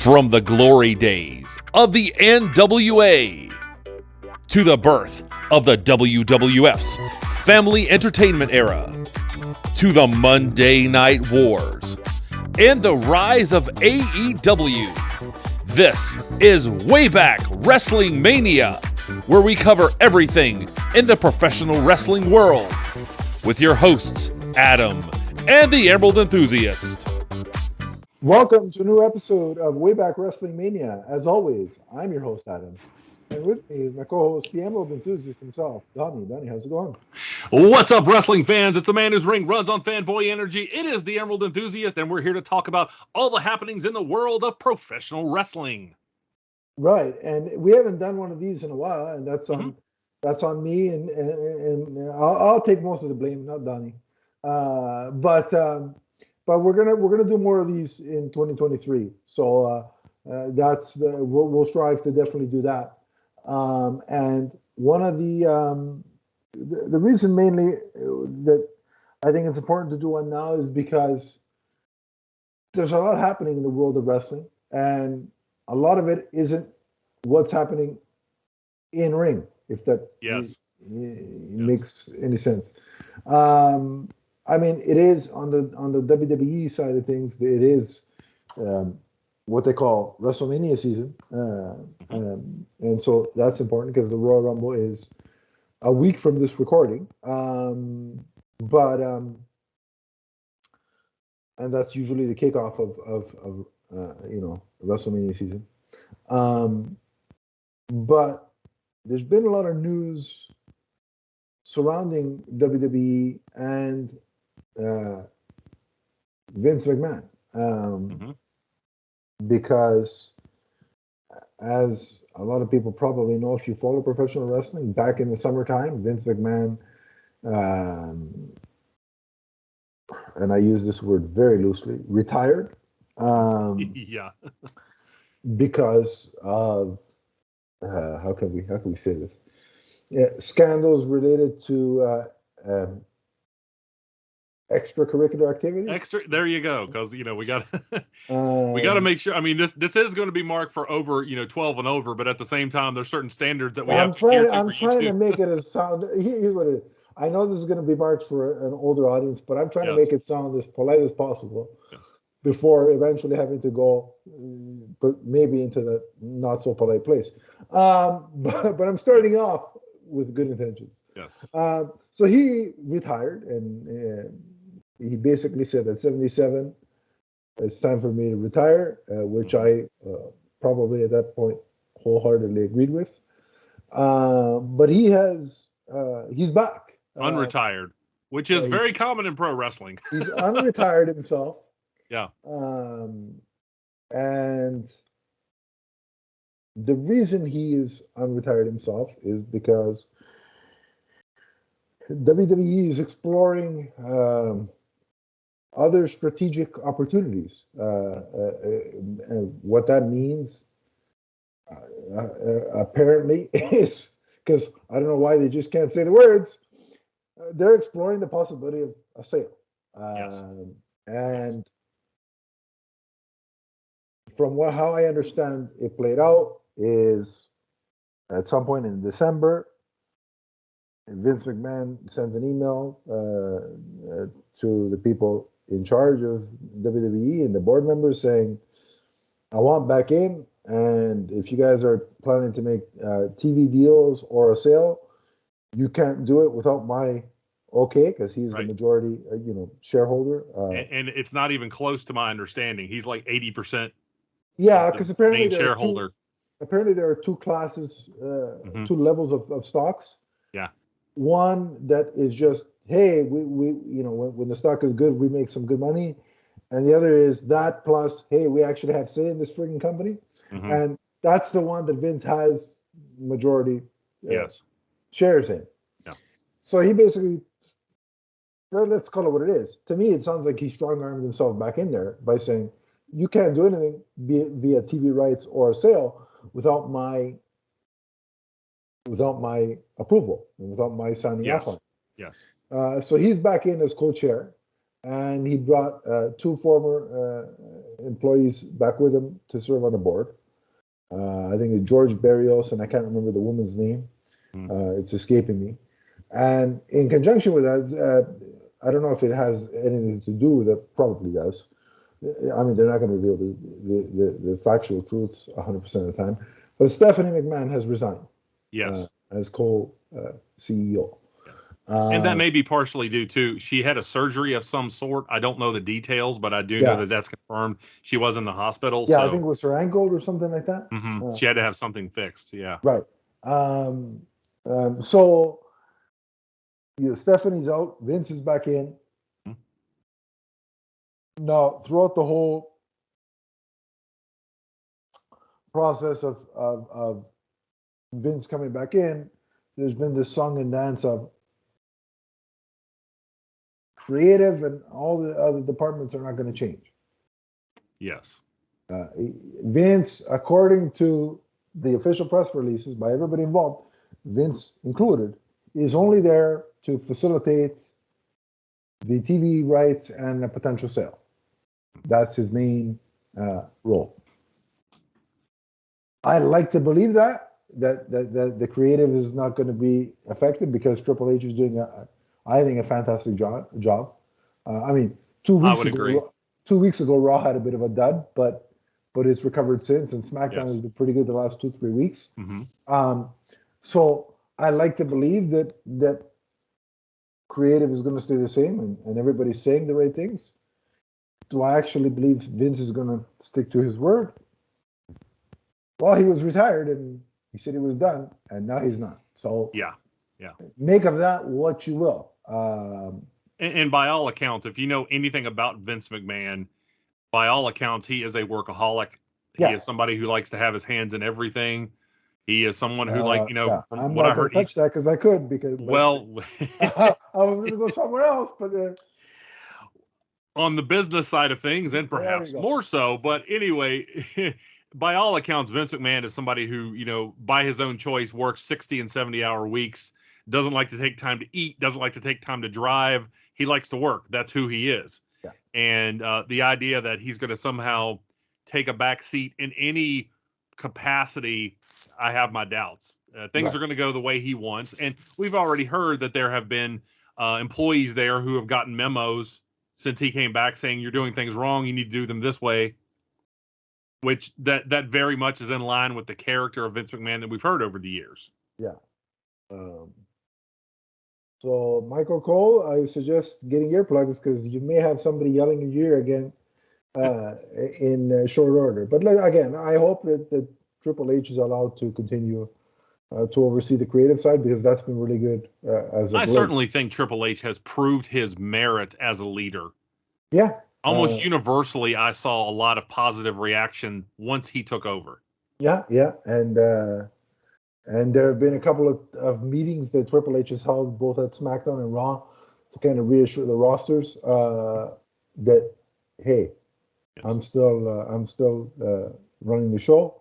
From the glory days of the NWA to the birth of the WWF's family entertainment era to the Monday Night Wars and the rise of AEW, this is Wayback Wrestling Mania, where we cover everything in the professional wrestling world with your hosts, Adam and the Emerald Enthusiast. Welcome to a new episode of Wayback Wrestling Mania. As always, I'm your host, Adam. And with me is my co-host, the Emerald Enthusiast himself, Donnie. Donnie, how's it going? What's up, wrestling fans? It's the man whose ring runs on fanboy energy. It is the Emerald Enthusiast, and we're here to talk about all the happenings in the world of professional wrestling. Right, and we haven't done one of these in a while, and that's on me, and I'll take most of the blame, not Donnie. But we're gonna do more of these in 2023. So we'll strive to definitely do that. And one of the reason mainly that I think it's important to do one now is because there's a lot happening in the world of wrestling, and a lot of it isn't what's happening in ring, if that makes any sense. I mean, it is on the WWE side of things. It is what they call WrestleMania season, and so that's important because the Royal Rumble is a week from this recording. And that's usually the kickoff of WrestleMania season. But there's been a lot of news surrounding WWE and Vince McMahon, because as a lot of people probably know, if you follow professional wrestling, back in the summertime, Vince McMahon, and I use this word very loosely, retired, because of how can we say this? Scandals related to extracurricular activities. There you go, because we got to make sure. I mean, this is going to be marked for over 12 and over, but at the same time, there's certain standards that we have to adhere to. I'm trying to make it as sound. Here's what it is. I know this is going to be marked for an older audience, but I'm trying to make it sound as polite as possible before eventually having to go, but maybe into the not so polite place. But I'm starting off with good intentions. Yes. So he retired, and he basically said at 77, it's time for me to retire, which I probably at that point wholeheartedly agreed with. But he's back. Unretired, which is very common in pro wrestling. He's unretired himself. Yeah. And the reason he is unretired himself is because WWE is exploring other strategic opportunities. And what that means, apparently, is because I don't know why they just can't say the words. They're exploring the possibility of a sale. And from how I understand it played out is at some point in December, Vince McMahon sent an email to the people in charge of WWE and the board members saying, I want back in, and if you guys are planning to make TV deals or a sale, you can't do it without my okay, because he's the majority shareholder. And it's not even close to my understanding. He's like 80%. Yeah, because apparently shareholder. There are two classes, two levels of stocks. Yeah. One that is just, hey, we when the stock is good, we make some good money, and the other is that plus, hey, we actually have say in this freaking company, and that's the one that Vince has majority shares in. Yeah. So he basically, let's call it what it is. To me, it sounds like he strong-armed himself back in there by saying, you can't do anything via TV rights or a sale without my approval and without my signing off on it. Yes. So he's back in as co-chair, and he brought two former employees back with him to serve on the board. I think it's George Barrios, and I can't remember the woman's name. It's escaping me. And in conjunction with that, I don't know if it has anything to do with it. Probably does. I mean, they're not going to reveal the factual truths 100% of the time. But Stephanie McMahon has resigned. Yes. As co-CEO. And that may be partially due to she had a surgery of some sort. I don't know the details, but I do know that that's confirmed. She was in the hospital. Yeah, so. I think it was her ankle or something like that. She had to have something fixed. Yeah. Right. So Stephanie's out. Vince is back in. Now, throughout the whole process of Vince coming back in, there's been this song and dance of creative and all the other departments are not going to change. Yes. Vince, according to the official press releases by everybody involved, Vince included, is only there to facilitate the TV rights and a potential sale. That's his main role. I like to believe that the creative is not going to be affected because Triple H is doing, I think, a fantastic job. I mean, 2 weeks ago, agree. 2 weeks ago, Raw had a bit of a dud, but it's recovered since, and SmackDown has been pretty good the last 2-3 weeks. So I like to believe that creative is going to stay the same, and everybody's saying the right things. Do I actually believe Vince is going to stick to his word? Well, he was retired, and he said he was done, and now he's not. So yeah. Make of that what you will. And by all accounts, if you know anything about Vince McMahon, by all accounts, he is a workaholic. He is somebody who likes to have his hands in everything. He is someone who, from I'm what not I heard, touch that because I could. I was going to go somewhere else, but on the business side of things, and perhaps more so. But anyway, by all accounts, Vince McMahon is somebody who, by his own choice, works 60 and 70-hour weeks. Doesn't like to take time to eat. Doesn't like to take time to drive. He likes to work. That's who he is. Yeah. And the idea that he's going to somehow take a back seat in any capacity, I have my doubts. Things are going to go the way he wants. And we've already heard that there have been employees there who have gotten memos since he came back saying you're doing things wrong. You need to do them this way, which that very much is in line with the character of Vince McMahon that we've heard over the years. Yeah. So, Michael Cole, I suggest getting earplugs because you may have somebody yelling in your ear again in short order. But again, I hope that Triple H is allowed to continue to oversee the creative side because that's been really good I certainly think Triple H has proved his merit as a leader. Yeah. Almost universally, I saw a lot of positive reaction once he took over. Yeah. And there have been a couple of meetings that Triple H has held both at SmackDown and Raw to kind of reassure the rosters that, hey, I'm still running the show.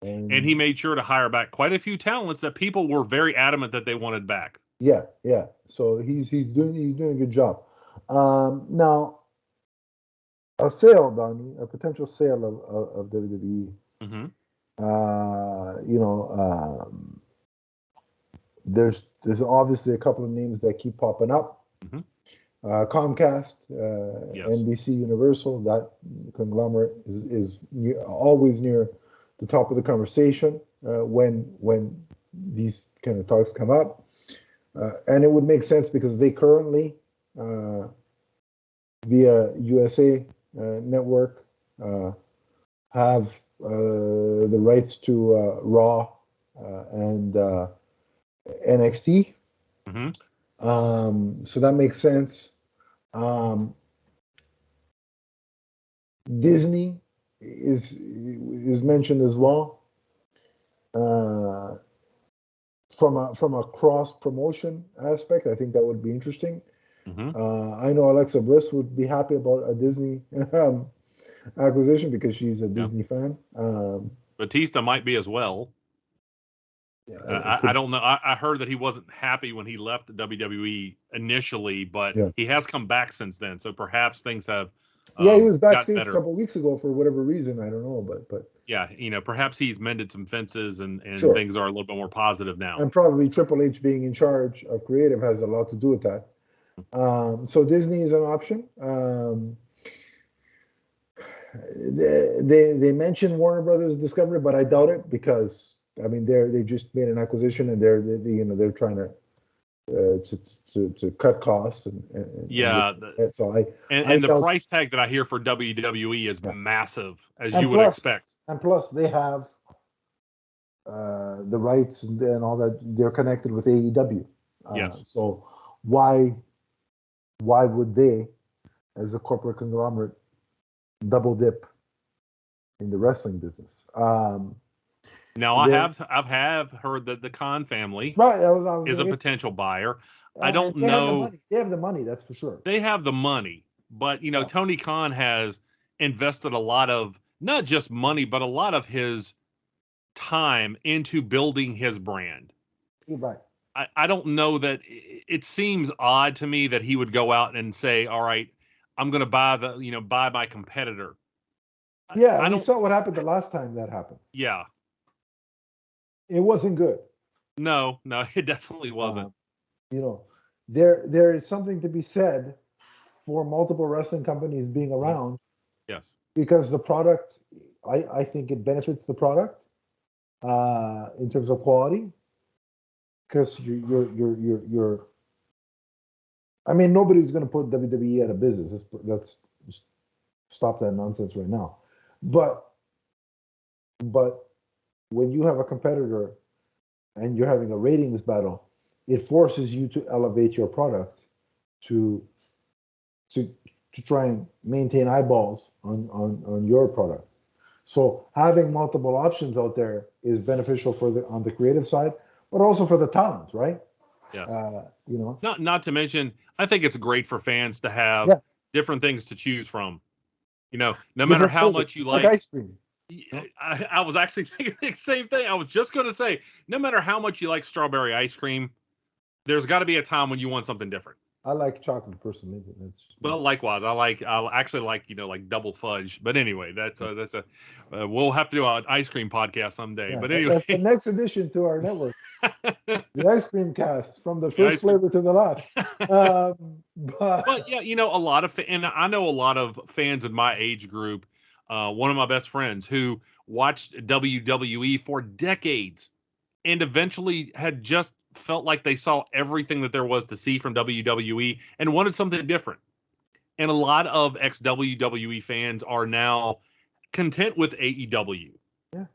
And he made sure to hire back quite a few talents that people were very adamant that they wanted back. Yeah. So he's doing a good job. Now, a sale, Donnie, a potential sale of WWE. Mm-hmm. There's obviously a couple of names that keep popping up. Mm-hmm. Comcast, NBC Universal, that conglomerate is always near the top of the conversation when these kind of talks come up. And it would make sense because they currently, via USA Network, have the rights to Raw and NXT. Mm-hmm. So that makes sense. Disney is mentioned as well. From a cross promotion aspect, I think that would be interesting. Mm-hmm. I know Alexa Bliss would be happy about a Disney acquisition because she's a Disney fan. Batista might be as well. Could, I don't know. I heard that he wasn't happy when he left the WWE initially, but yeah. he has come back since then. So perhaps things have Yeah, he was gotten backstage a better. couple of weeks ago for whatever reason. I don't know, but Yeah, perhaps he's mended some fences and sure. things are a little bit more positive now. And probably Triple H being in charge of creative has a lot to do with that. So Disney is an option. They mentioned Warner Brothers Discovery, but I doubt it because I mean they just made an acquisition and they're trying to cut costs and Yeah, so and the price tag that I hear for WWE is massive, as you would expect. And plus, they have the rights and all that. They're connected with AEW. Yes. So why would they, as a corporate conglomerate, double dip in the wrestling business? Now I have heard that the Khan family is a potential buyer. I don't know. They have the money, that's for sure. They have the money, but Tony Khan has invested a lot of not just money, but a lot of his time into building his brand. Right. I don't know that it seems odd to me that he would go out and say, "All right, I'm going to buy my competitor." Yeah, we saw what happened the last time that happened. Yeah. It wasn't good. No, it definitely wasn't. There is something to be said for multiple wrestling companies being around. Yes. Because the product, I think it benefits the product in terms of quality. Because you're I mean, nobody's going to put WWE out of business. Let's just stop that nonsense right now. But when you have a competitor and you're having a ratings battle, it forces you to elevate your product to try and maintain eyeballs on your product. So having multiple options out there is beneficial on the creative side, but also for the talent, right? Yes. Not to mention, I think it's great for fans to have different things to choose from. No matter how much you like ice cream. I was actually thinking the same thing. I was just going to say, no matter how much you like strawberry ice cream, there's got to be a time when you want something different. I like chocolate personally. Well, likewise, I actually like like double fudge. But anyway, that's we'll have to do an ice cream podcast someday. But anyway, that's the next addition to our network, the ice cream cast, from the first flavor to the last. But yeah, a lot of and I know a lot of fans in my age group. One of my best friends who watched WWE for decades and eventually had just felt like they saw everything that there was to see from WWE and wanted something different. And a lot of ex-WWE fans are now content with AEW. Yeah.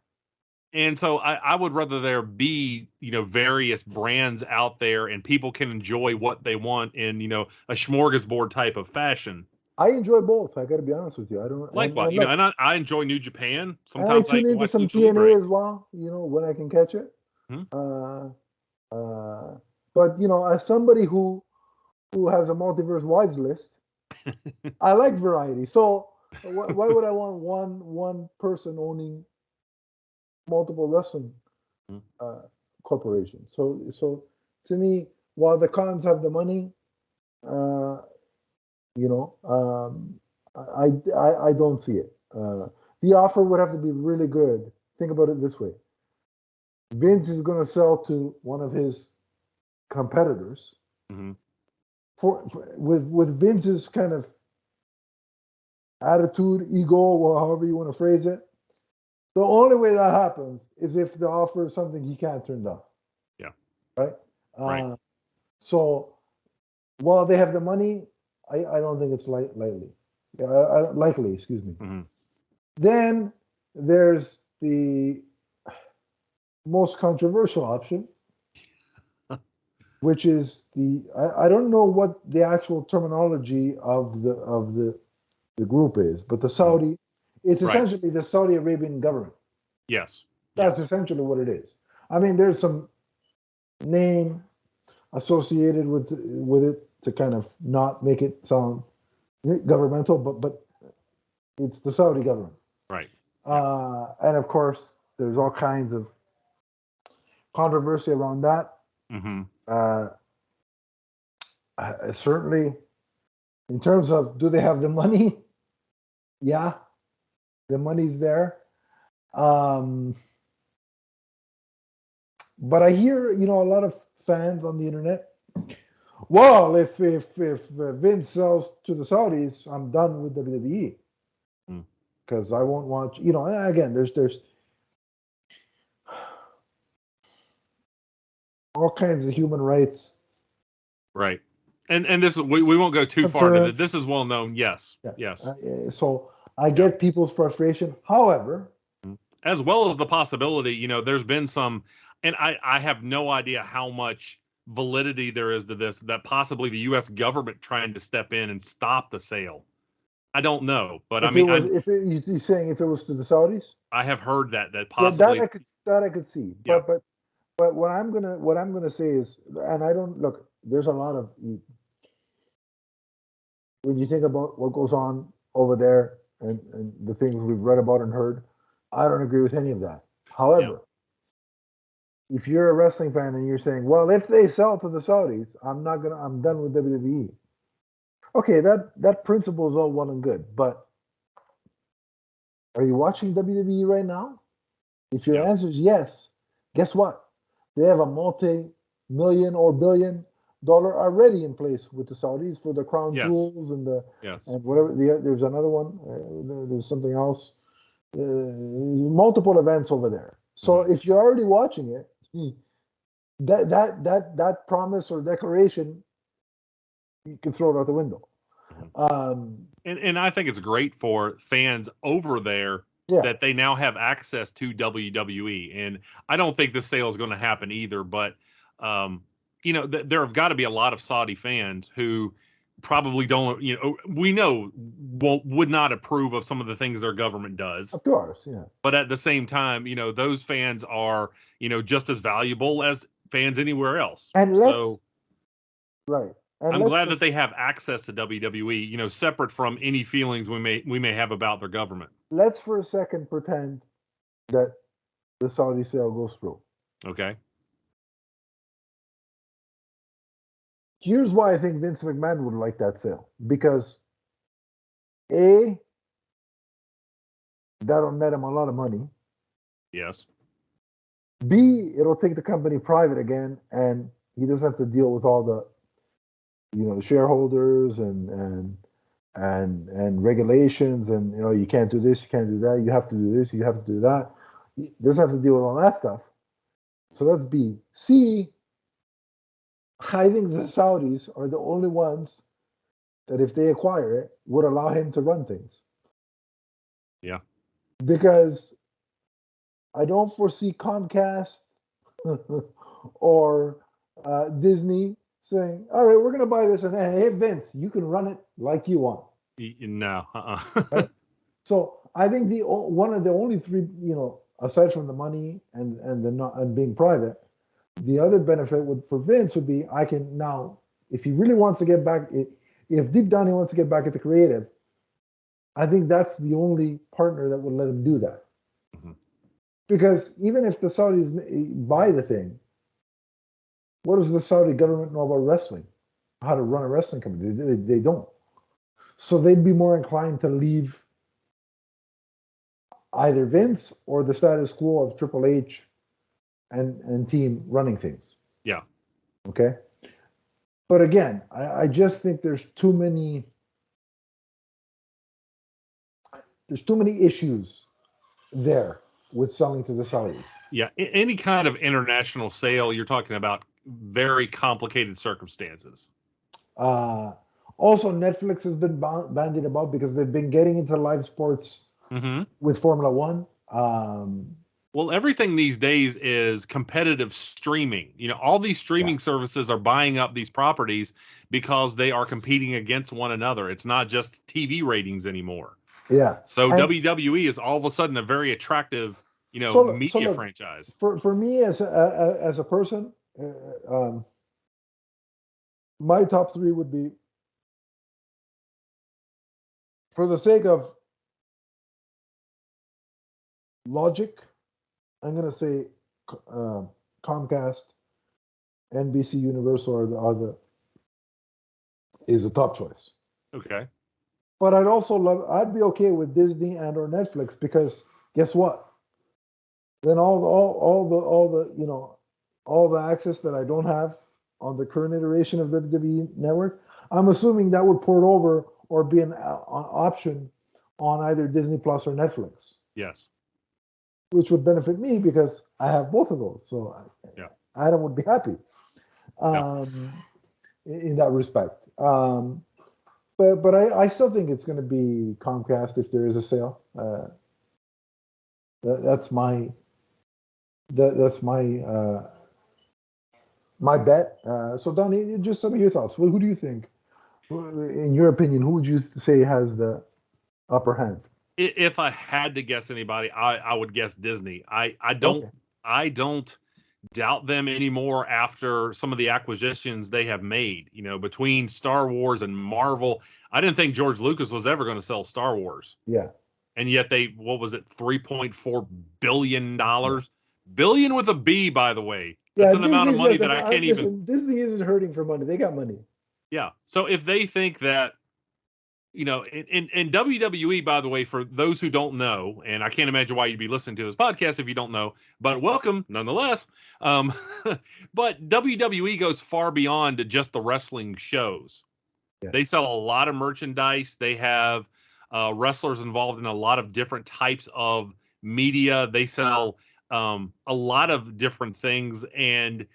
And so I would rather there be, various brands out there and people can enjoy what they want in, a smorgasbord type of fashion. I enjoy both. I got to be honest with you. I don't. Likewise, and I enjoy New Japan. Sometimes I tune into some TNA as well. When I can catch it. Mm-hmm. But as somebody who has a multiverse wives list, I like variety. So why would I want one person owning multiple wrestling corporations? So to me, while the Khans have the money, I don't see it. The offer would have to be really good. Think about it this way: Vince is going to sell to one of his competitors. Mm-hmm. With Vince's kind of attitude, ego, or however you want to phrase it. The only way that happens is if the offer is something he can't turn down. Yeah. Right. Right. So while they have the money, I don't think it's likely. Likely, excuse me. Mm-hmm. Then there's the most controversial option, which is I don't know what the actual terminology of the group is, but the Saudi, it's essentially the Saudi Arabian government. Yes. That's essentially what it is. I mean, there's some name associated with it to kind of not make it sound governmental, but it's the Saudi government. Right. And of course, there's all kinds of controversy around that. Mm-hmm. Certainly, in terms of do they have the money? Yeah, the money's there. But I hear, a lot of fans on the internet. Well, if Vince sells to the Saudis, I'm done with WWE because I won't watch. Again, there's all kinds of human rights. Right. And this we won't go too far into this. This is well known. Yes. Yeah. Yes. So I get people's frustration. However, as well as the possibility, there's been some, and I have no idea how much validity there is to this, that possibly the U.S. government trying to step in and stop the sale. I don't know, but you're saying if it was to the Saudis, I have heard that possibly that I could see, yeah. but what I'm gonna say is, and I don't look. There's a lot of when you think about what goes on over there and the things we've read about and heard, I don't agree with any of that. However, if you're a wrestling fan and you're saying, well, if they sell to the Saudis, I'm done with WWE. Okay, that principle is all well and good, but are you watching WWE right now? If your answer is yes, guess what? They have a multi-million or billion-dollar already in place with the Saudis for the crown jewels and and whatever. There's another one. There's something else. There's multiple events over there. So if you're already watching it, that promise or declaration, you can throw it out the window. And I think it's great for fans over there that they now have access to WWE. And I don't think this sale is going to happen either. But, there have got to be a lot of Saudi fans who probably don't, we know would not approve of some of the things their government does. Of course, yeah. But at the same time, those fans are, just as valuable as fans anywhere else. And right. And I'm glad that they have access to WWE, separate from any feelings we may have about their government. Let's for a second pretend that the Saudi sale goes through. Okay. Here's why I think Vince McMahon would like that sale. Because A, that'll net him a lot of money. Yes. B, it'll take the company private again, and he doesn't have to deal with all the shareholders and regulations and you can't do this, you can't do that, you have to do this, you have to do that. He doesn't have to deal with all that stuff. So that's B. C, I think the Saudis are the only ones that if they acquire it would allow him to run things. Yeah. Because I don't foresee Comcast or Disney saying, all right, we're going to buy this, and hey, Vince, you can run it like you want. No. Right? So I think one of the only three, aside from the money and being private, the other benefit for Vince would be I can now, if he really wants to get back, if deep down he wants to get back at the creative, I think that's the only partner that would let him do that. Mm-hmm. Because even if the Saudis buy the thing, what does the Saudi government know about wrestling? How to run a wrestling company? They don't. So they'd be more inclined to leave either Vince or the status quo of Triple H and team running things. Yeah. Okay. But again, I just think there's too many issues there with selling to the Saudis. Yeah. Any kind of international sale, you're talking about very complicated circumstances. Also, Netflix has been bandied about because they've been getting into live sports with Formula One. Well, everything these days is competitive streaming. All these streaming services are buying up these properties because they are competing against one another. It's not just TV ratings anymore. Yeah. So WWE is all of a sudden a very attractive, media franchise. For me as a person, my top three would be, for the sake of logic, I'm going to say Comcast, NBC Universal is a top choice. Okay. But I'd be okay with Disney and or Netflix, because guess what? Then all the access that I don't have on the current iteration of the WWE network, I'm assuming that would port over or be an option on either Disney Plus or Netflix. Yes. Which would benefit me because I have both of those. So Adam would be happy in that respect. But I still think it's going to be Comcast if there is a sale. That's my bet. So Donnie, just some of your thoughts. Who do you think, in your opinion, who would you say has the upper hand? If I had to guess anybody, I would guess Disney. I don't doubt them anymore after some of the acquisitions they have made. Between Star Wars and Marvel, I didn't think George Lucas was ever going to sell Star Wars. Yeah. And yet what was it, $3.4 billion? Billion with a B, by the way. That's an amount of money that I can't even. Disney isn't hurting for money. They got money. Yeah. So if they think that, in WWE, by the way, for those who don't know, and I can't imagine why you'd be listening to this podcast if you don't know, but welcome nonetheless. But WWE goes far beyond just the wrestling shows. Yeah. They sell a lot of merchandise. They have wrestlers involved in a lot of different types of media. They sell a lot of different things. And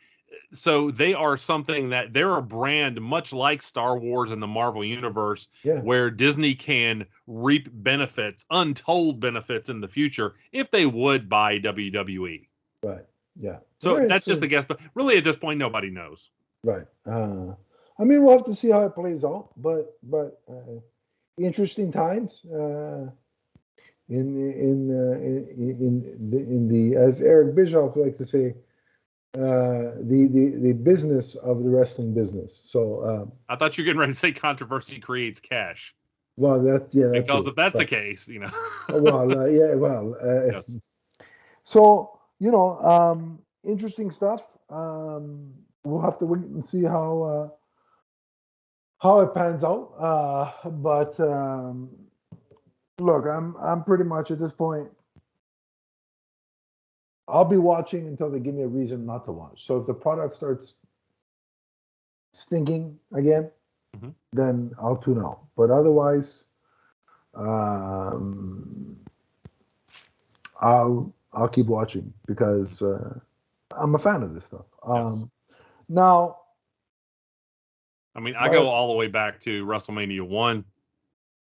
so they are something that they're a brand much like Star Wars and the Marvel Universe, where Disney can reap benefits, untold benefits in the future if they would buy WWE. Right. Yeah. So that's just a guess, but really at this point, nobody knows. Right. I mean, we'll have to see how it plays out, but interesting times in the as Eric Bischoff likes to say, the business of the wrestling business. So I thought you were getting ready to say controversy creates cash. Well, because if that's the case, yes. So interesting stuff. We'll have to wait and see how it pans out. But look, I'm pretty much at this point, I'll be watching until they give me a reason not to watch. So if the product starts stinking again, then I'll tune out. But otherwise, I'll keep watching because I'm a fan of this stuff. Now, I mean, I go all the way back to WrestleMania 1.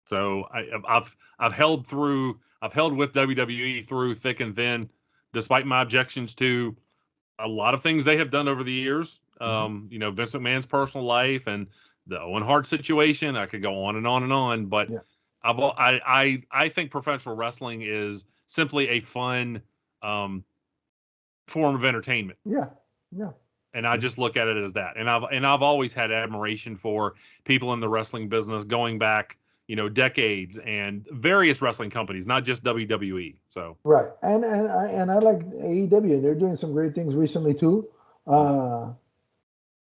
So I've held with WWE through thick and thin, despite my objections to a lot of things they have done over the years. Vince McMahon's personal life and the Owen Hart situation. I could go on and on and on, but I think professional wrestling is simply a fun form of entertainment. Yeah. And I just look at it as that. And I've always had admiration for people in the wrestling business going back, decades, and various wrestling companies, not just WWE. So right, and I like AEW. They're doing some great things recently too. They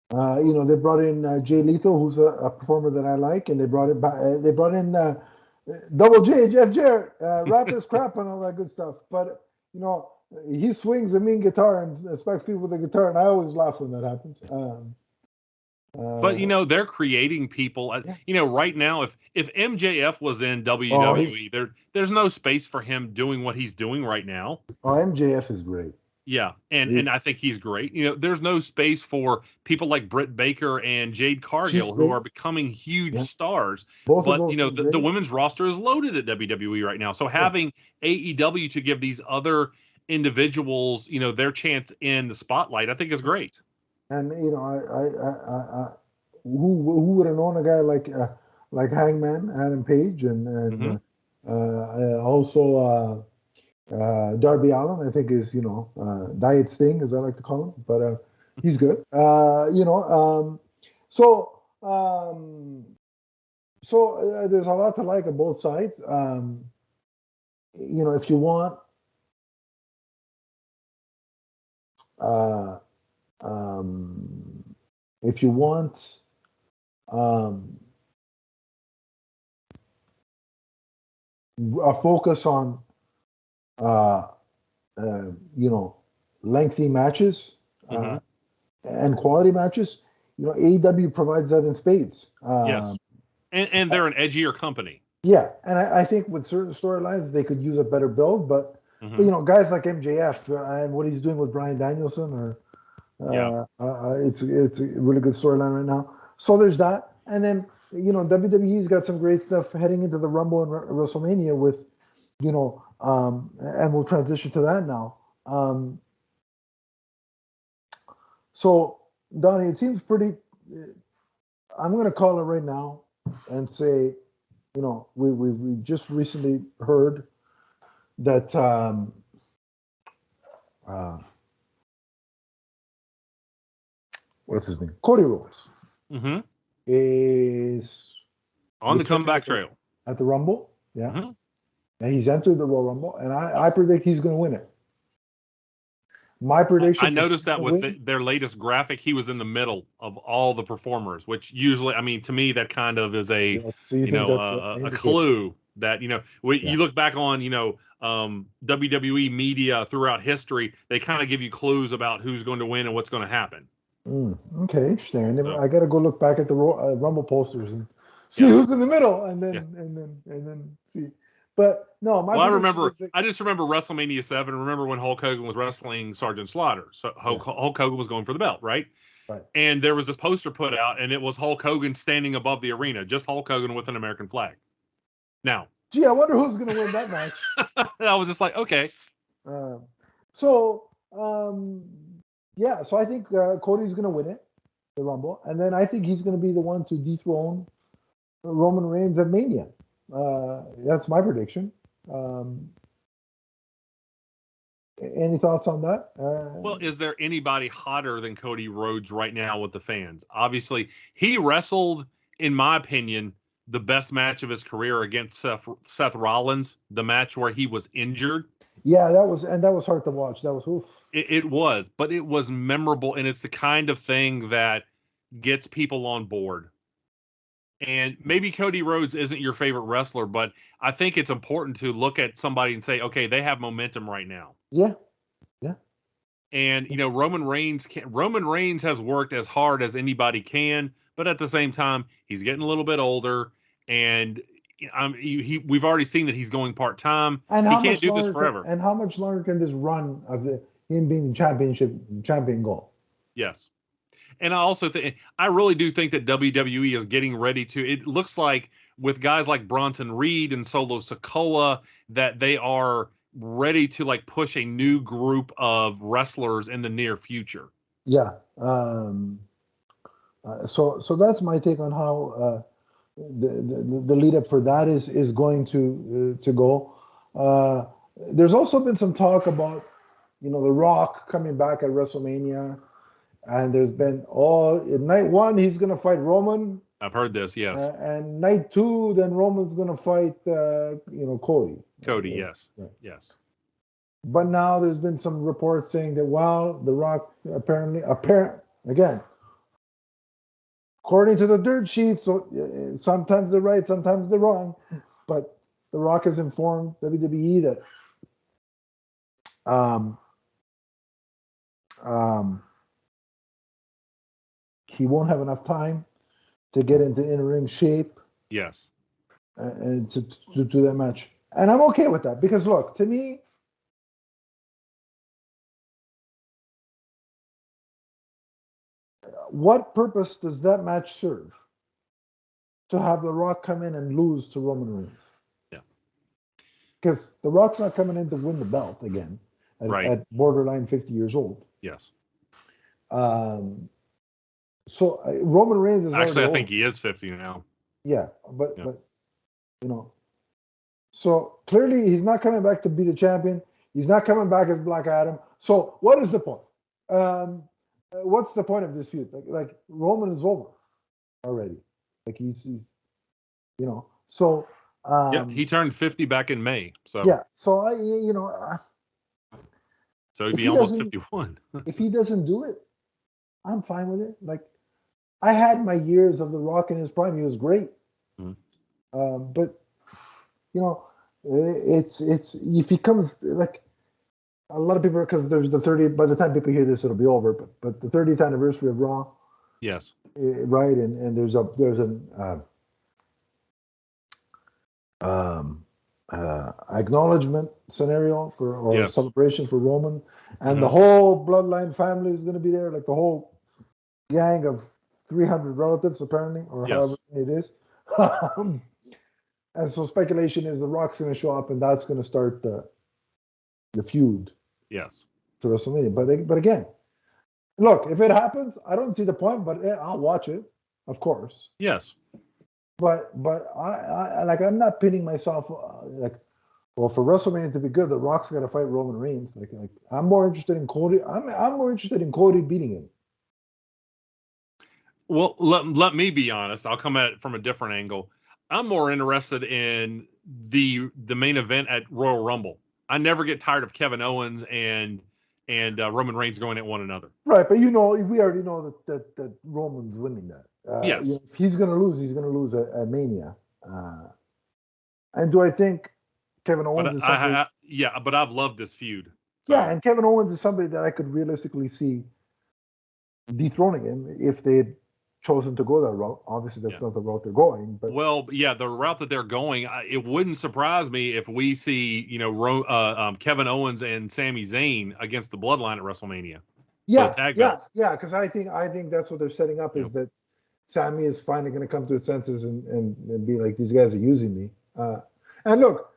brought in Jay Lethal, who's a performer that I like, and they brought in Double J, Jeff Jarrett, rap his crap and all that good stuff. But he swings a mean guitar and expects people with a guitar, and I always laugh when that happens. But they're creating people. Right now, if MJF was in WWE, there's no space for him doing what he's doing right now. Oh, MJF is great. Yeah, and I think he's great. There's no space for people like Britt Baker and Jade Cargill who are becoming huge stars. But the women's roster is loaded at WWE right now. So having AEW to give these other individuals, their chance in the spotlight, I think is great. And who would have known a guy like Hangman Adam Page and also Darby Allin, I think is Diet Sting, as I like to call him, but he's good. So there's a lot to like on both sides. If you want if you want a focus on lengthy matches and quality matches, AEW provides that in spades. Yes, and they're an edgier company. Yeah, and I think with certain storylines they could use a better build, but guys like MJF and what he's doing with Bryan Danielson, or it's a really good storyline right now. So there's that, and then WWE's got some great stuff heading into the Rumble and WrestleMania with, and we'll transition to that now. So Donnie, it seems pretty. I'm going to call it right now and say, we just recently heard that what's his name? Cody Rhodes is on the comeback trail at the Rumble. Yeah. And he's entered the Royal Rumble, and I predict he's going to win it. My prediction. I noticed that with their latest graphic, he was in the middle of all the performers, which usually, to me, that kind of is a clue that you look back on WWE media throughout history, they kind of give you clues about who's going to win and what's going to happen. Okay, interesting. I got to go look back at the Rumble posters and see who's in the middle, and then see. But no, I just remember WrestleMania 7. Remember when Hulk Hogan was wrestling Sergeant Slaughter? So Hulk Hogan was going for the belt, right? Right. And there was this poster put out, and it was Hulk Hogan standing above the arena, just Hulk Hogan with an American flag. Now, gee, I wonder who's going to win that match. I was just like, okay. So I think Cody's going to win it, the Rumble, and then I think he's going to be the one to dethrone Roman Reigns at Mania. That's my prediction. Any thoughts on that? Well, is there anybody hotter than Cody Rhodes right now with the fans? Obviously, he wrestled, in my opinion, the best match of his career against Seth Rollins, the match where he was injured. Yeah, that was hard to watch. That was oof. It was, but it was memorable, and it's the kind of thing that gets people on board. And maybe Cody Rhodes isn't your favorite wrestler, but I think it's important to look at somebody and say, okay, they have momentum right now. Yeah. And Roman Reigns has worked as hard as anybody can, but at the same time, he's getting a little bit older, and we've already seen that he's going part-time. And he can't do this forever. And how much longer can this run of him being champion go? Yes. And I really do think that WWE is getting ready to. It looks like with guys like Bronson Reed and Solo Sikoa that they are ready to push a new group of wrestlers in the near future. Yeah. So that's my take on how the lead up for that is going to go. There's also been some talk about The Rock coming back at WrestleMania. And there's been night 1 he's going to fight Roman. I've heard this, yes. And night 2, then Roman's going to fight Cody. Cody, yes, right. Yes. But now there's been some reports saying that The Rock apparently again, according to the dirt sheets, so sometimes they're right, sometimes they're wrong. But The Rock has informed WWE that he won't have enough time to get into in-ring shape. Yes. And to do that match. And I'm okay with that because, look, to me, what purpose does that match serve? To have The Rock come in and lose to Roman Reigns. Yeah. Because The Rock's not coming in to win the belt again at borderline 50 years old. Yes. So Roman Reigns is actually, I think he is 50 now. Yeah, but so clearly he's not coming back to be the champion. He's not coming back as Black Adam. So what is the point? What's the point of this feud? Like Roman is over already. Like he's so. He turned 50 back in May. So yeah. So So he'd be almost 51. If he doesn't do it, I'm fine with it. Like, I had my years of The Rock in his prime. He was great. But, you know, it's if he comes, like, a lot of people, because there's the 30th, by the time people hear this, it'll be over, but the 30th anniversary of Raw. Yes. Right. And there's an acknowledgement scenario or celebration for Roman, and the whole bloodline family is going to be there, like the whole gang of 300 relatives apparently, or however many it is. And so speculation is The Rock's going to show up, and that's going to start the feud. Yes. To WrestleMania, but again, look, if it happens, I don't see the point, but I'll watch it, of course. Yes. But I like, I'm not pinning myself well, for WrestleMania to be good, The Rock's got to fight Roman Reigns. Like I'm more interested in Cody. I'm more interested in Cody beating him. Well, let me be honest. I'll come at it from a different angle. I'm more interested in the main event at Royal Rumble. I never get tired of Kevin Owens and Roman Reigns going at one another. Right, but we already know that Roman's winning that. Yes. If he's going to lose, he's going to lose at Mania. And do I think Kevin Owens is somebody? But I've loved this feud. So. Yeah, and Kevin Owens is somebody that I could realistically see dethroning him if they had chosen to go that route. Obviously, that's not the route they're going. But the route that they're going, it wouldn't surprise me if we see Kevin Owens and Sami Zayn against the Bloodline at WrestleMania. Yeah, because I think that's what they're setting up is that Sami is finally going to come to his senses and be like, these guys are using me. And look,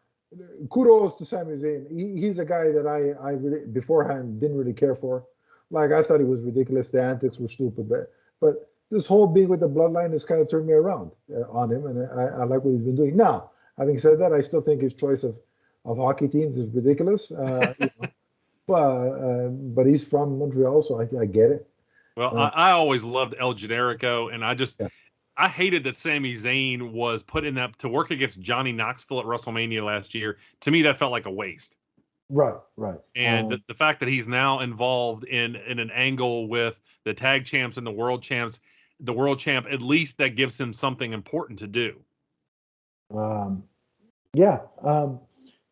kudos to Sami Zayn. He's a guy that I really, beforehand didn't really care for. Like, I thought he was ridiculous. The antics were stupid. But this whole being with the Bloodline has kind of turned me around on him, and I like what he's been doing. Now, having said that, I still think his choice of hockey teams is ridiculous. But he's from Montreal, so I get it. Well, I always loved El Generico, and I hated that Sami Zayn was put in that to work against Johnny Knoxville at WrestleMania last year. To me, that felt like a waste. Right. And the fact that he's now involved in an angle with the tag champs and the world champ, at least that gives him something important to do.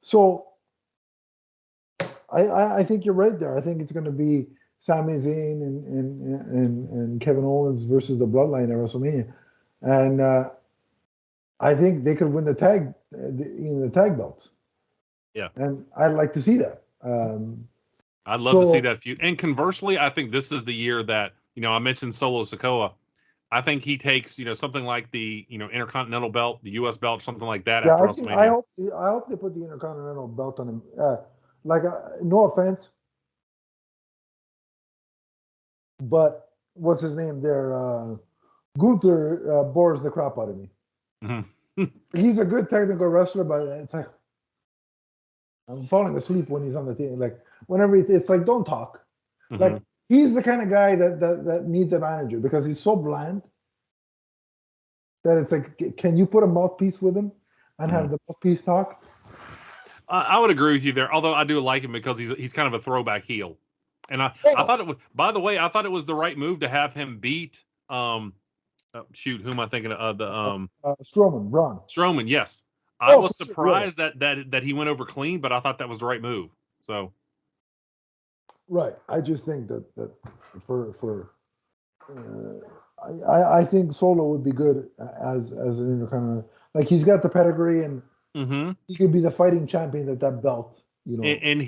So I think you're right there. I think it's going to be Sami Zayn and Kevin Owens versus the Bloodline at WrestleMania, and I think they could win the tag belts. Yeah, and I'd like to see that. I'd love to see that feud. And conversely, I think this is the year that I mentioned Solo Sikoa. I think he takes something like the Intercontinental belt, the U.S. belt, something like that after WrestleMania. I hope they put the Intercontinental belt on him. No offense, but what's his name there? Gunther bores the crap out of me. Mm-hmm. He's a good technical wrestler, but it's like I'm falling asleep when he's on the team. Like whenever it's like, don't talk. Mm-hmm. Like he's the kind of guy that needs a manager because he's so bland that it's like, can you put a mouthpiece with him and have the mouthpiece talk? I would agree with you there. Although I do like him because he's kind of a throwback heel, and I thought it was. By the way, I thought it was the right move to have him beat. Who am I thinking of? Strowman, Braun. Strowman, yes. I was surprised that he went over clean, but I thought that was the right move. So, right. I just think that I think Solo would be good as an Intercontinental. Like he's got the pedigree and he could be the fighting champion at that belt. And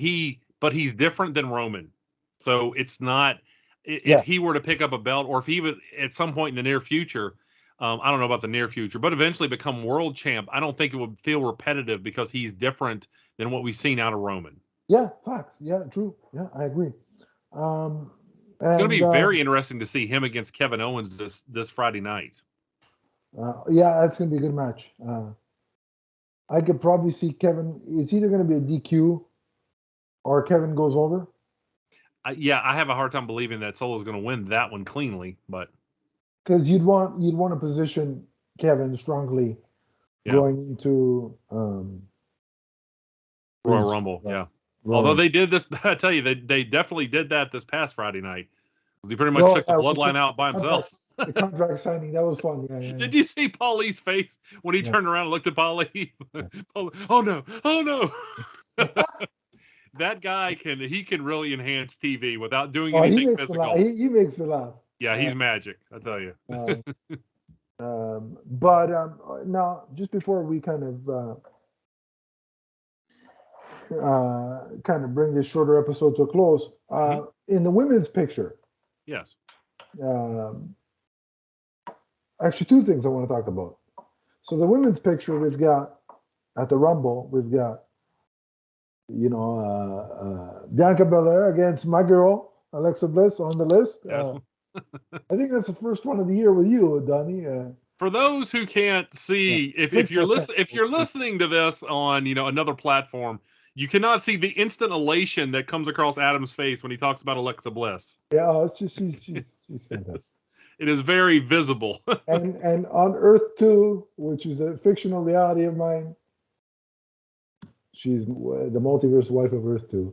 but he's different than Roman, so it's not. If he were to pick up a belt, or if he would at some point in the near future. I don't know about the near future, but eventually become world champ. I don't think it would feel repetitive because he's different than what we've seen out of Roman. Yeah, facts. Yeah, true. Yeah, I agree. It's going to be very interesting to see him against Kevin Owens this Friday night. That's going to be a good match. I could probably see Kevin. It's either going to be a DQ or Kevin goes over. I have a hard time believing that Solo's going to win that one cleanly, but. Because you'd want to position Kevin strongly going into Royal Rumble, Although they did this, I tell you, they definitely did that this past Friday night. He pretty much Well, took the bloodline out by himself. The contract signing, that was fun. Yeah. Did you see Paulie's face when he turned around and looked at Paulie? Oh no! Oh no! That guy can really enhance TV without doing anything physical. He makes me laugh. Yeah, he's magic, I tell you. Now, just before we kind of bring this shorter episode to a close, in the women's picture, yes. Actually, two things I want to talk about. So the women's picture, we've got at the Rumble, we've got Bianca Belair against my girl Alexa Bliss on the list. Yes. I think that's the first one of the year with you, Donnie. For those who can't see, if you're listening to this on another platform, you cannot see the instant elation that comes across Adam's face when he talks about Alexa Bliss. Yeah, it's just she's fantastic. It is very visible. and on Earth 2, which is a fictional reality of mine, she's the multiverse wife of Earth 2.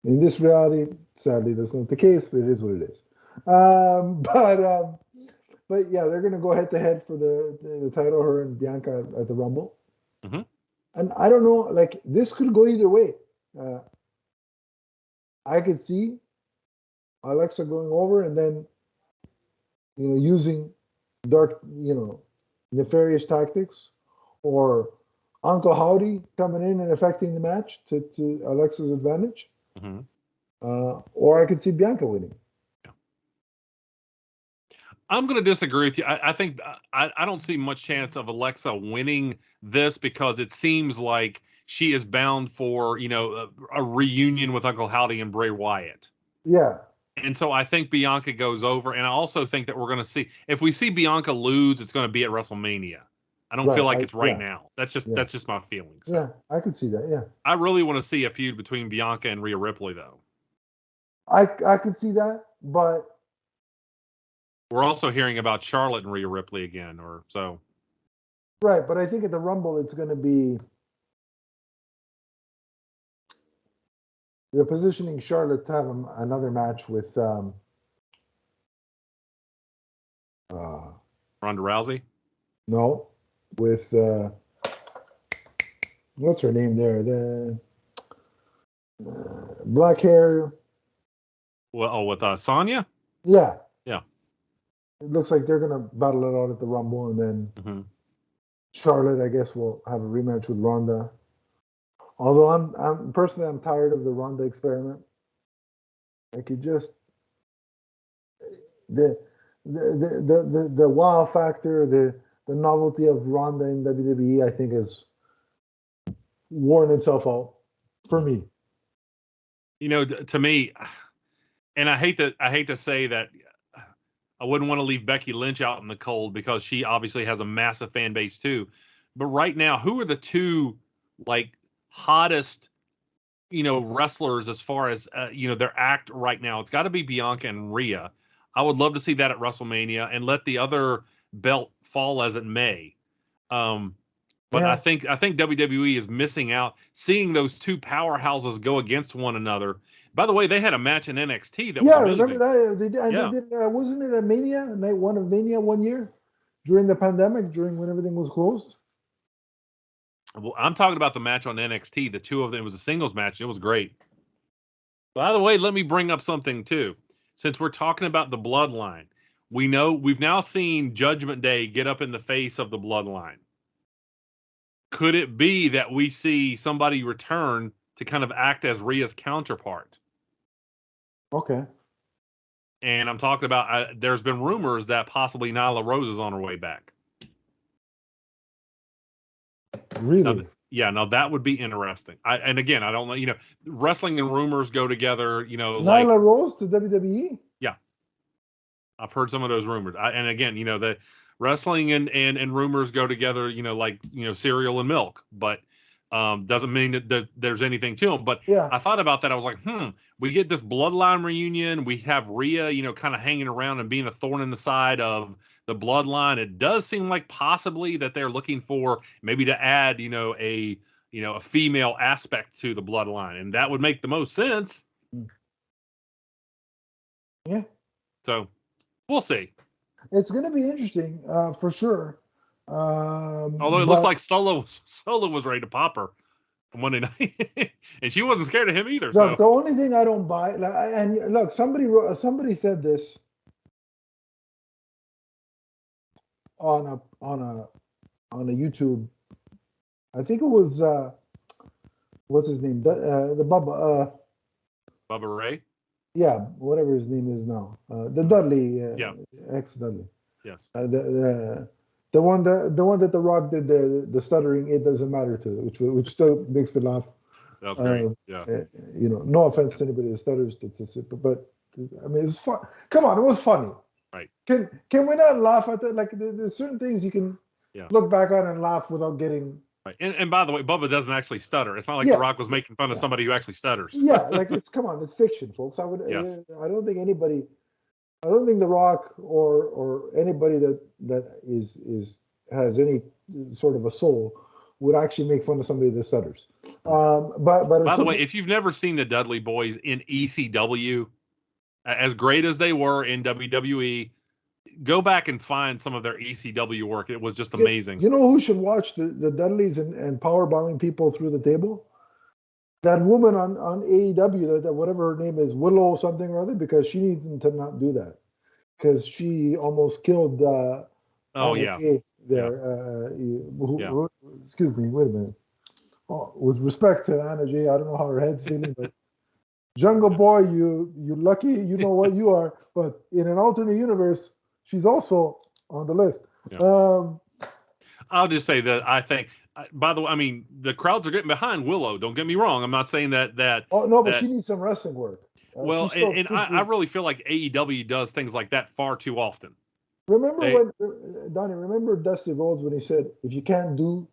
In this reality, sadly, that's not the case, but it is what it is. But yeah, they're going to go head to head for the title, her and Bianca at the Rumble. Mm-hmm. And I don't know, this could go either way. I could see Alexa going over and then, using dark, nefarious tactics, or Uncle Howdy coming in and affecting the match to Alexa's advantage. Mm-hmm. Or I could see Bianca winning. I'm going to disagree with you. I think I don't see much chance of Alexa winning this because it seems like she is bound for, a reunion with Uncle Howdy and Bray Wyatt. Yeah. And so I think Bianca goes over. And I also think that we're going to see, if we see Bianca lose, it's going to be at WrestleMania. I don't feel like it's right now. That's just my feeling. So. Yeah, I could see that. Yeah. I really want to see a feud between Bianca and Rhea Ripley, though. I could see that, but we're also hearing about Charlotte and Rhea Ripley again, or so. Right, but I think at the Rumble it's going to be they're positioning Charlotte to have another match with Ronda Rousey. No, with what's her name there? The black hair. Well, with Sonya. Yeah. Yeah. It looks like they're gonna battle it out at the Rumble, and then Charlotte, I guess, will have a rematch with Ronda. Although I'm personally tired of the Ronda experiment. I could just the wow factor, the novelty of Ronda in WWE, I think, has worn itself out for me. To me, and I hate to say that. I wouldn't want to leave Becky Lynch out in the cold because she obviously has a massive fan base too. But right now, who are the two hottest, wrestlers as far as their act right now? It's got to be Bianca and Rhea. I would love to see that at WrestleMania and let the other belt fall as it may. But yeah. I think WWE is missing out seeing those two powerhouses go against one another. By the way, they had a match in NXT that was amazing. Remember that? They did, wasn't it a Mania, night one of Mania one year during the pandemic, when everything was closed? Well, I'm talking about the match on NXT. The two of them, it was a singles match. It was great. By the way, let me bring up something too. Since we're talking about the bloodline, we've now seen Judgment Day get up in the face of the bloodline. Could it be that we see somebody return to kind of act as Rhea's counterpart? Okay. And I'm talking about, there's been rumors that possibly Nyla Rose is on her way back. Really? Now that would be interesting. And again, I don't know, wrestling and rumors go together, Nyla Rose to WWE? Yeah. I've heard some of those rumors. And again, the wrestling and rumors go together, cereal and milk, but doesn't mean that there's anything to them. But yeah. I thought about that. I was like, we get this bloodline reunion. We have Rhea, kind of hanging around and being a thorn in the side of the bloodline. It does seem like possibly that they're looking for maybe to add, a a female aspect to the bloodline, and that would make the most sense. Yeah. So we'll see. It's going to be interesting for sure. Although it looks like Solo was ready to pop her on Monday night, and she wasn't scared of him either. Look, so the only thing I don't buy, and look, somebody said this on a YouTube. I think it was what's his name? The Bubba. Bubba Ray. Yeah, whatever his name is now. The Dudley. Ex Dudley. Yes. The one that The Rock did the stuttering. It doesn't matter to, which still makes me laugh. That's great. Yeah. No offense to anybody that stutters, but I mean, it's fun. Come on, it was funny. Right. Can we not laugh at that? Like there's certain things you can look back on and laugh without getting. Right. And by the way, Bubba doesn't actually stutter. It's not like The Rock was making fun of somebody who actually stutters. Yeah, like it's fiction, folks. I would. Yes. I don't think The Rock or anybody that has any sort of a soul would actually make fun of somebody that stutters. But by the way, if you've never seen the Dudley Boys in ECW, as great as they were in WWE, go back and find some of their ECW work. It was just amazing. You know who should watch the Dudleys and power bombing people through the table? That woman on AEW, that whatever her name is, Willow something or other, because she needs them to not do that. Because she almost killed Anna Jay there. Excuse me, wait a minute. With respect to Anna Jay, I don't know how her head's feeling, but Jungle Boy, you lucky, you know what you are. But in an alternate universe, she's also on the list. Yeah. I'll just say that I think, by the way, I mean, the crowds are getting behind Willow. Don't get me wrong. I'm not saying that. Oh, no, but she needs some wrestling work. Well, and I really feel like AEW does things like that far too often. Remember Donnie, remember Dusty Rhodes when he said, if you can't do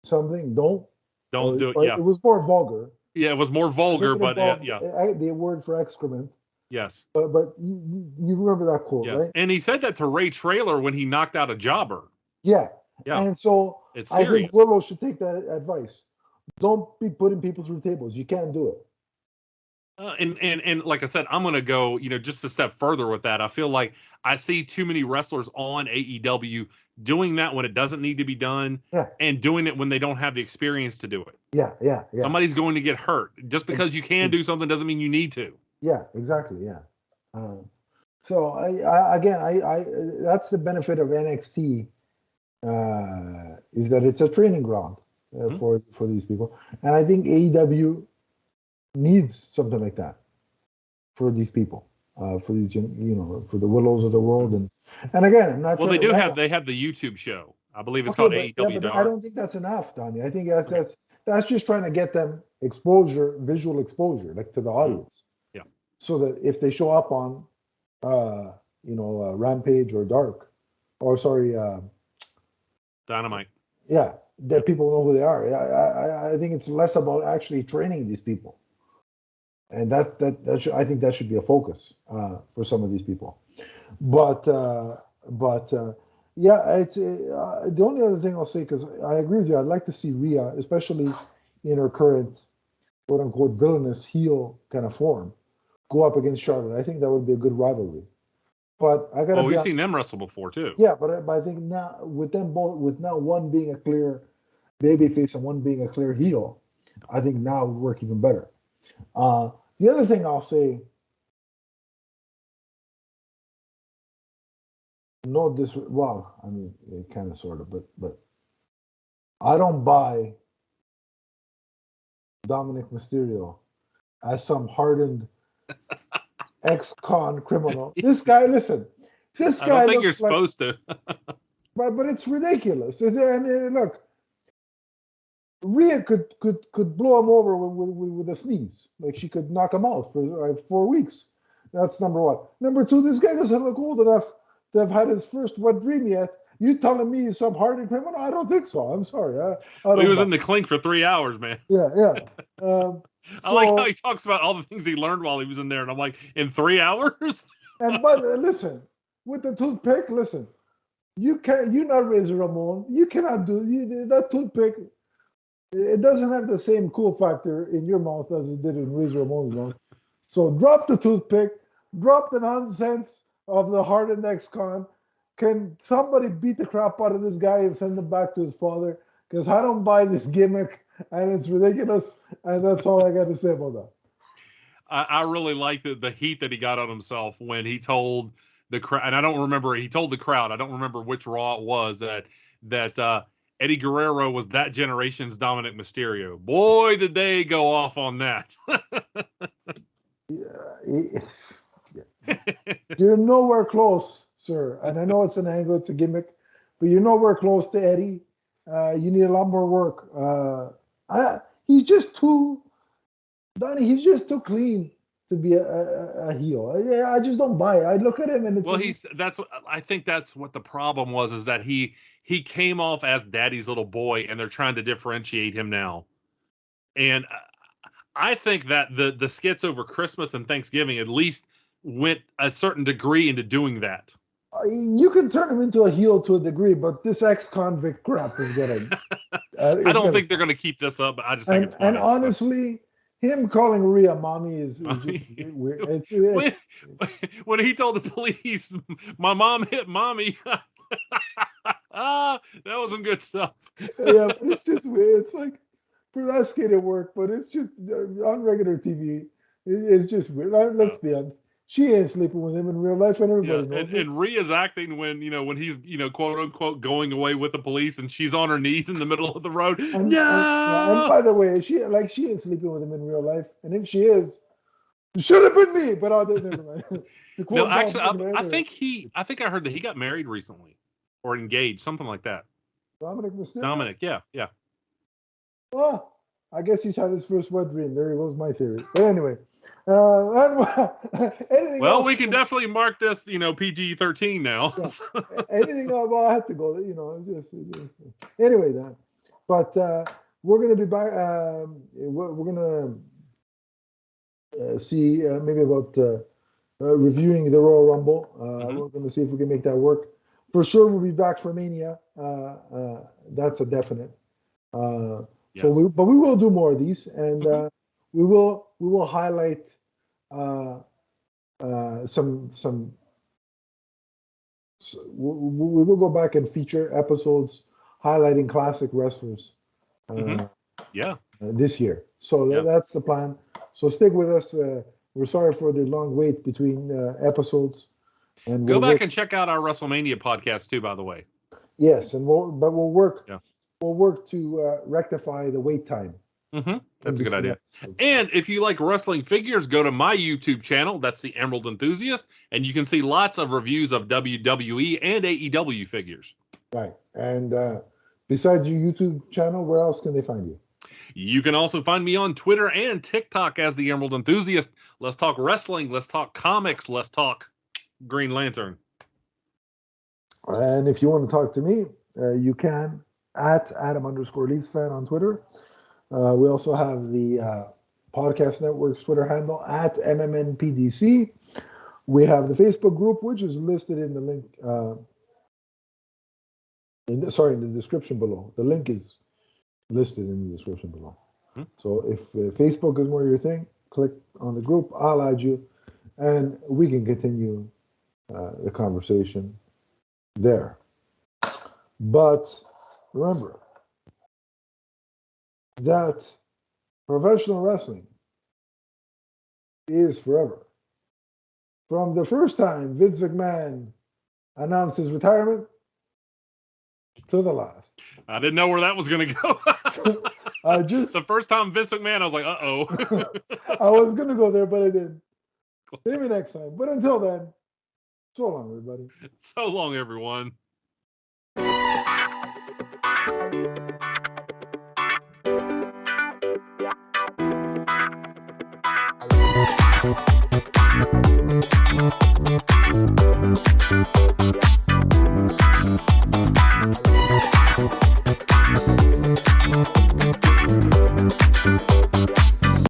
something, don't do it. Yeah. It was more vulgar. Yeah, it was more vulgar, but the word for excrement. Yes. But you remember that quote, right? And he said that to Ray Traylor when he knocked out a jobber. Yeah. Yeah. And so it's I think Willow should take that advice. Don't be putting people through tables. You can't do it. And like I said, I'm going to go, just a step further with that. I feel like I see too many wrestlers on AEW doing that when it doesn't need to be done and doing it when they don't have the experience to do it. Yeah. Somebody's going to get hurt. Just because you can do something doesn't mean you need to. Yeah, exactly. Yeah. So I that's the benefit of NXT is that it's a training ground for these people. And I think AEW needs something like that for these people, for these, for the Willows of the world. And again, I'm not. Well, they have the YouTube show. I believe it's called AEW. But I don't think that's enough, Donnie. I think that's just trying to get them visual exposure, like to the audience. Yeah. So that if they show up on, Rampage or Dark, or sorry, Dynamite. Yeah, that people know who they are. I think it's less about actually training these people. And I think that should be a focus for some of these people, but it's the only other thing I'll say, because I agree with you. I'd like to see Rhea, especially in her current quote unquote villainous heel kind of form, go up against Charlotte. I think that would be a good rivalry. But I gotta. We've seen them wrestle before too. Yeah, but I think now with them both, with now one being a clear babyface and one being a clear heel, I think now it would work even better. The other thing I'll say, I mean, kind of, sort of, but I don't buy Dominic Mysterio as some hardened ex-con criminal. This guy, listen, this guy. I don't think you're supposed to. but it's ridiculous. And look. Rhea could blow him over with a sneeze. Like, she could knock him out for 4 weeks. That's number one. Number two, this guy doesn't look old enough to have had his first wet dream yet. You telling me he's some hardened criminal? I don't think so. I'm sorry. He was in the clink for 3 hours, man. Yeah. I like how he talks about all the things he learned while he was in there, and I'm like, in 3 hours? But listen, with the toothpick, listen, you can't. You're not Razor Ramon. You cannot do that toothpick. It doesn't have the same cool factor in your mouth as it did in Razor Ramon's mouth. So drop the toothpick, drop the nonsense of the hardened ex-con. Can somebody beat the crap out of this guy and send him back to his father? Because I don't buy this gimmick, and it's ridiculous, and that's all I got to say about that. I really like the heat that he got on himself when he told the crowd, and I don't remember, he told the crowd, I don't remember which Raw it was, that Eddie Guerrero was that generation's Dominic Mysterio. Boy, did they go off on that. You're nowhere close, sir. And I know it's an angle, it's a gimmick, but you're nowhere close to Eddie. You need a lot more work. He's just too, Donnie, he's just too clean to be a heel. I just don't buy it. I look at him and it's... Well, I think that's what the problem was, is that he came off as Daddy's little boy, and they're trying to differentiate him now. And I think that the skits over Christmas and Thanksgiving at least went a certain degree into doing that. You can turn him into a heel to a degree, but this ex-convict crap is getting... I don't think they're going to keep this up, but I just think it's funny. And honestly, him calling Rhea mommy is just weird. When he told the police, my mom hit mommy, that was some good stuff. Yeah, but it's just weird. It's like, for that skit it worked, but it's just on regular TV, it's just weird. Let's be honest. She ain't sleeping with him in real life, and everybody knows it. And Rhea's acting when he's quote unquote going away with the police, and she's on her knees in the middle of the road. And by the way, she ain't sleeping with him in real life, and if she is, it should have been me. But never mind. No, actually, I think I heard that he got married recently, or engaged, something like that. Dominic Mysterio. Dominic, yeah. Well, I guess he's had his first wet dream. There goes my theory. But anyway. Well, we can definitely mark this, PG-13 now. Yeah. Anything else? Well, I have to go. Just anyway. That, but we're going to be back. We're going to see maybe about reviewing the Royal Rumble. We're going to see if we can make that work. For sure, we'll be back for Mania. That's a definite. Yes. So we will do more of these, and we will highlight some. We will go back and feature episodes highlighting classic wrestlers. This year. So that's the plan. So stick with us. We're sorry for the long wait between episodes. And go back and check out our WrestleMania podcast too, by the way. Yes, and we'll work. Yeah. We'll work to rectify the wait time. That's a good idea. And if you like wrestling figures, go to my YouTube channel. That's the Emerald Enthusiast, and you can see lots of reviews of WWE and AEW figures. Right. And besides your YouTube channel, where else can they find you? You can also find me on Twitter and TikTok as the Emerald Enthusiast. Let's talk wrestling. Let's talk comics. Let's talk Green Lantern. And if you want to talk to me, you can at Adam_LeafsFan on Twitter. We also have the Podcast Network's Twitter handle at MMNPDC. We have the Facebook group, which is listed in the link. In the description below. The link is listed in the description below. So if Facebook is more your thing, click on the group. I'll add you, and we can continue the conversation there. But remember that professional wrestling is forever. From the first time Vince McMahon announced his retirement to the last. I didn't know where that was going to go. The first time Vince McMahon, I was like, uh-oh. I was going to go there, but I didn't. Maybe next time. But until then, so long, everybody. So long, everyone.